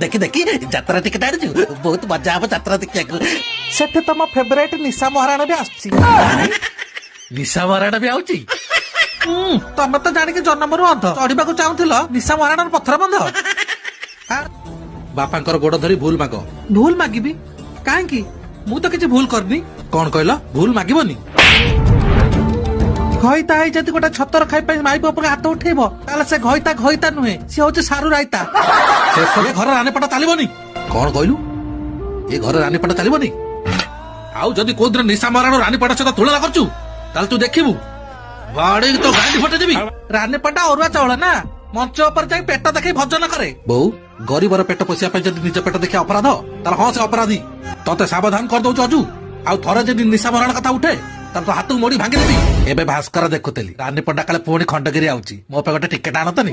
ଦେଖି ଦେଖି ଯାତ୍ରା ଟିକେଟ ଆଣିଛୁ ବହୁତ ମଜା ହବ ଯାତ୍ରା ଦେଖିବାକୁ। ସେଠି ତମ ଫେଭରାଇଟ ନିଶା ମହାରାଣା ବି ଆସୁଛି। ନିଶା ମହାରାଣା ବି ଆଉଛି। ତମେ ତ ଜାଣିକି ଜନ୍ମରୁ ଅନ୍ଧ ଚଢିବାକୁ ଚାହୁଁଥିଲ ନିଶା ମହାରାଣାର ପଥର ବନ୍ଧ। ବାପାଙ୍କର ଗୋଡ ଧରି ଭୁଲ ମାଗ। ଭୁଲ ମାଗିବି କାହିଁକି? ମୁଁ ତ କିଛି ଭୁଲ କରିନି। କଣ କହିଲ? ଭୁଲ ମାଗିବନି? ଘଇତା ହେଇ ଯଦି ଗୋଟେ ଛତର ଖାଇ ପାଇଁ ମାଇପ ଉପରେ ହାତ ଉଠେଇବ ତାହେଲେ ସେ ଘଇତା ନୁହେଁ, ସେ ହଉଛି ସାରୁ ରାଇତା। ଶେଷରେ ଘରେ ରାନୀପଟା ଚାଲିବନି। କଣ କହିଲୁ? ଏ ଘରେ ରାନୀପଟା ଚାଲିବନି? ଆଉ ଯଦି କୋଉଦିନ ନିଶା ମହାରାଣା ରାନୀପଟା ସହିତ ତୁଳନା କରୁଛୁ ତାହେଲେ ତୁ ଦେଖିବୁ ବାଡେଇ ତ ଗାଣ୍ଡି ଫଟେଇଦେବି। ରାନୀପଟା ଅରୁଆ ଚାଉଳ ନା, ମଞ୍ଚ ଉପରେ ଯାଇ ପେଟ ଦେଖେଇ ଭଜନ କରେ। ବୋଉ, ଗରିବର ପେଟ ପୋଷିବା ପାଇଁ ଯଦି ନିଜ ପେଟ ଦେଖି ଅପରାଧ ତାହେଲେ ହଁ ସେ ଅପରାଧୀ। ତତେ ସାବଧାନ କରିଦଉଛୁ ଅଜୁ। ଆଉ ଥରେ ଯଦି ନିଶା ମହାରାଣା କଥା ଉଠେ ତାହେଲେ ତ ହାତକୁ ମୋଡି ଭାଙ୍ଗିଦେବି। ଏବେ ଭାସ୍କର ଦେଖୁଥିଲି ରାନୀପଟା କାଳେ ପୁଣି ଖଣ୍ଡଗିରି ଆଉଛି, ମୋ ପାଇଁ ଗୋଟେ ଟିକେଟ ଆଣତନି।